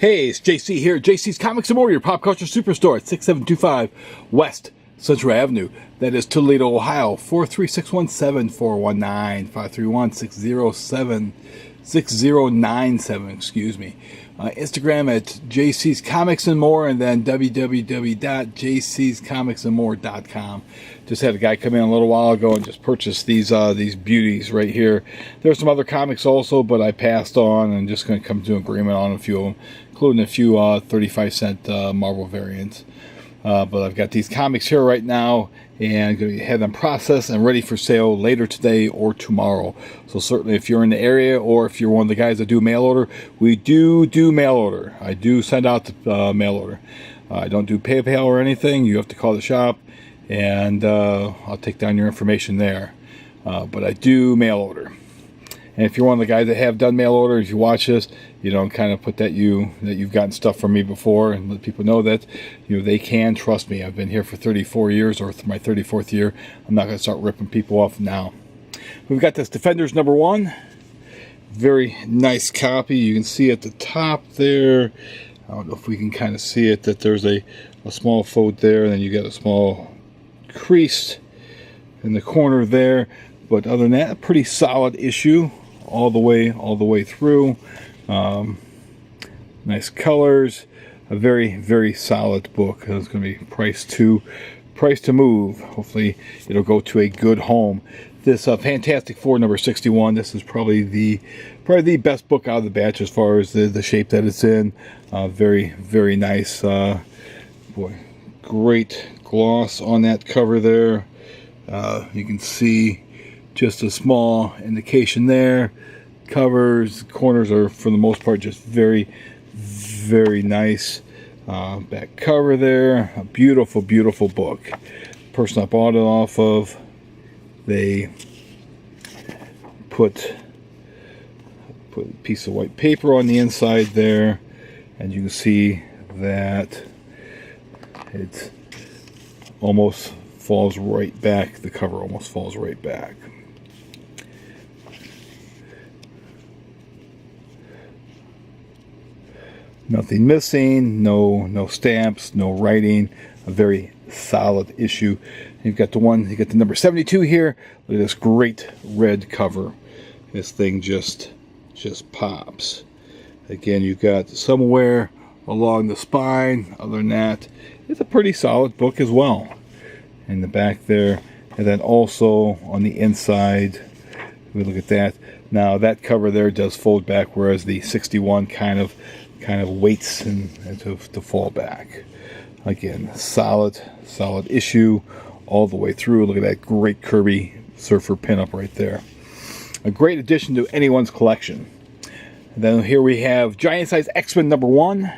Hey, it's JC here. JC's Comics and More, your pop culture superstore at 6725 West Central Avenue. That is Toledo, Ohio. 43617-419-531-607-6097. Excuse me. Instagram at JC's Comics and More, and then www.jcscomicsandmore.com. Just had a guy come in a little while ago and just purchased these beauties right here. There's some other comics also, but I passed on and just going to come to an agreement on a few of them, including a few 35-cent Marvel variants. But I've got these comics here right now, and I'm going to have them processed and ready for sale later today or tomorrow. So certainly if you're in the area, or if you're one of the guys that do mail order, we do mail order. I do send out the mail order. I don't do PayPal or anything. You have to call the shop, and I'll take down your information there. But I do mail order. And if you're one of the guys that have done mail order, if you watch this, kind of put that you've gotten stuff from me before, and let people know that they can trust me. I've been here for 34 years, or my 34th year. I'm not going to start ripping people off now. We've got this Defenders #1. Very nice copy. You can see at the top there, I don't know if we can kind of see it, that there's a small fold there, and then you got a small crease in the corner there. But other than that, a pretty solid issue all the way through. Nice colors. A very, very solid book. It's going to be priced to move. Hopefully it'll go to a good home. This Fantastic Four #61. This is probably the best book out of the batch as far as the shape that it's in. Very, very nice. Boy, great gloss on that cover there. You can see just a small indication there. Corners are for the most part just very, very nice. Back cover there. A beautiful, beautiful book. Person I bought it off of, they put a piece of white paper on the inside there, and you can see that it almost falls right back. The cover almost falls right back. Nothing missing, no stamps, no writing. A very solid issue. You got the number 72 here. Look at this great red cover. This thing just pops. Again, you've got somewhere along the spine. Other than that, it's a pretty solid book as well. In the back there, and then also on the inside, we look at that. Now that cover there does fold back, whereas the 61 kind of waits and to fall back. Again, solid issue all the way through. Look at that great Kirby Surfer pinup right there. A great addition to anyone's collection. And then here we have Giant Size X-Men #1.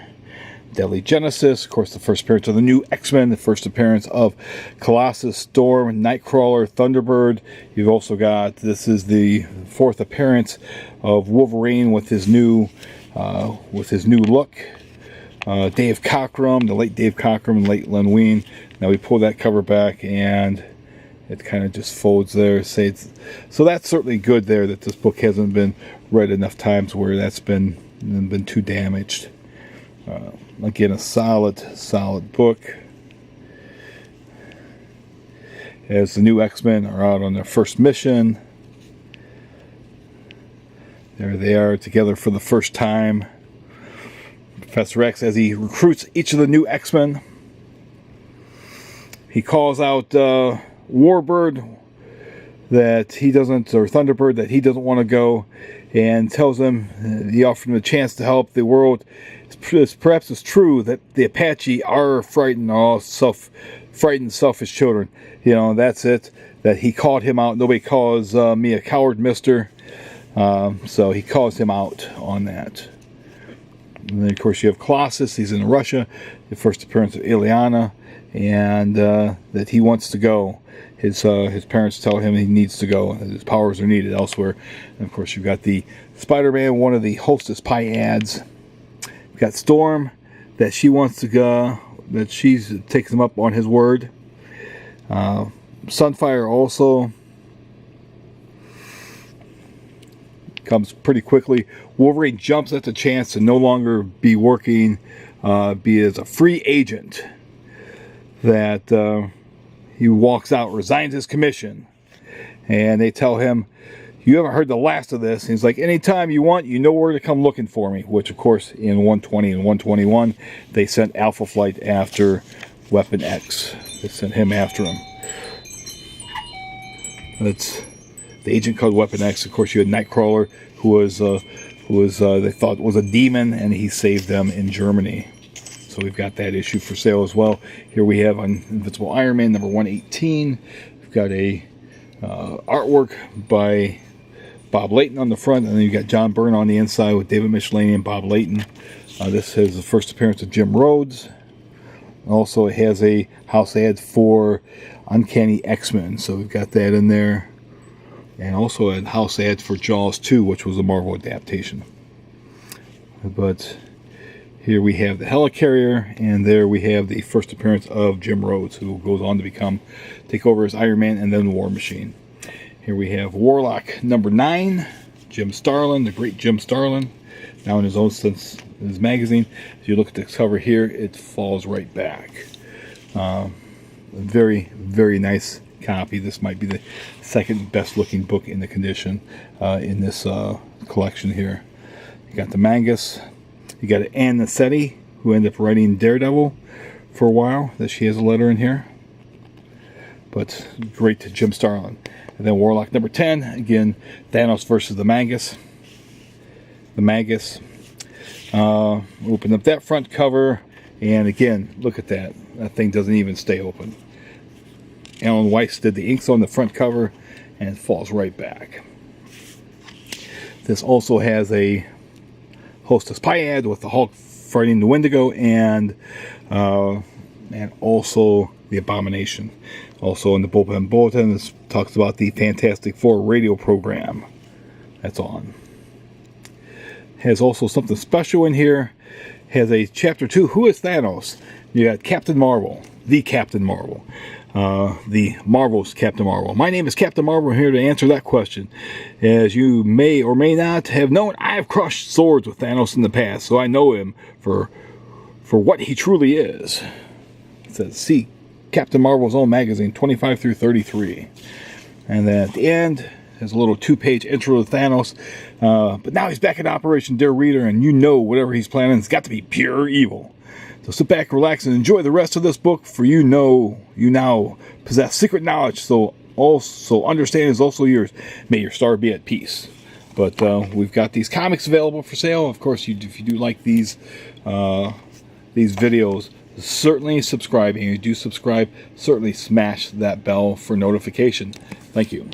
Deadly Genesis, of course, the first appearance of the new X-Men, the first appearance of Colossus, Storm, Nightcrawler, Thunderbird. You've also got, this is the fourth appearance of Wolverine with his new look. Dave Cockrum, the late Dave Cockrum and late Len Wein. Now we pull that cover back and it kind of just folds there. So that's certainly good there, that this book hasn't been read enough times where that's been too damaged. Again, a solid book. As the new X-Men are out on their first mission. There they are together for the first time. Professor X, as he recruits each of the new X-Men, he calls out Warbird that he doesn't, or Thunderbird, that he doesn't want to go, and tells him, he offered him a chance to help the world. Perhaps it's true that the Apache are frightened, selfish children. That's it. That he called him out. Nobody calls me a coward, mister. So he calls him out on that. And then, of course, you have Colossus. He's in Russia. The first appearance of Ileana, and that he wants to go. His parents tell him he needs to go. His powers are needed elsewhere. And, of course, you've got the Spider-Man, one of the Hostess Pie ads. You've got Storm, that she wants to go, that she takes him up on his word. Sunfire also comes pretty quickly. Wolverine jumps at the chance to no longer be working, be as a free agent. That he walks out, resigns his commission, and they tell him, "You haven't heard the last of this." And he's like, "Anytime you want, you know where to come looking for me." Which, of course, in 120 and 121, they sent Alpha Flight after Weapon X. They sent him after him. That's the agent called Weapon X. Of course, you had Nightcrawler, who was they thought was a demon, and he saved them in Germany. So we've got that issue for sale as well. Here we have on Invincible Iron Man number 118. We've got a artwork by Bob Layton on the front, and then you've got John Byrne on the inside with David Michelini and Bob Layton. This has the first appearance of Jim Rhodes. Also, it has a house ad for Uncanny X-Men, so we've got that in there. And also a house ad for Jaws 2, which was a Marvel adaptation. But here we have the Helicarrier, and there we have the first appearance of Jim Rhodes, who goes on to take over as Iron Man and then War Machine. Here we have Warlock number 9, Jim Starlin, the great Jim Starlin, now in his own sense, in his magazine. If you look at the cover here, it falls right back. A very, very nice copy. This might be the second best looking book in the condition in this collection here. You got the Mangus. You got Ann Nassetti, who ended up writing Daredevil for a while. That she has a letter in here. But great to Jim Starlin. And then Warlock number 10. Again, Thanos versus the Mangus. The Magus. Open up that front cover. And again, look at that. That thing doesn't even stay open. Alan Weiss did the inks on the front cover. And it falls right back. This also has a Hostess Pie ad with the Hulk fighting the Wendigo, and also the Abomination. Also in the Bullpen Bulletin, this talks about the Fantastic Four radio program that's on. Has also something special in here. Has a chapter 2, Who is Thanos? You got Captain Marvel, the Captain Marvel. The Marvel's Captain Marvel. My name is Captain Marvel. I'm here to answer that question. As you may or may not have known, I have crushed swords with Thanos in the past, so I know him for what he truly is. It says, see Captain Marvel's own magazine, 25 through 33. And then at the end, there's a little 2-page intro to Thanos. But now he's back in Operation Dear Reader, and you know whatever he's planning has got to be pure evil. So sit back, relax, and enjoy the rest of this book, for you now possess secret knowledge, so understanding is also yours. May your star be at peace. But we've got these comics available for sale. Of course, if you do like these videos, certainly subscribe. And if you do subscribe, certainly smash that bell for notification. Thank you.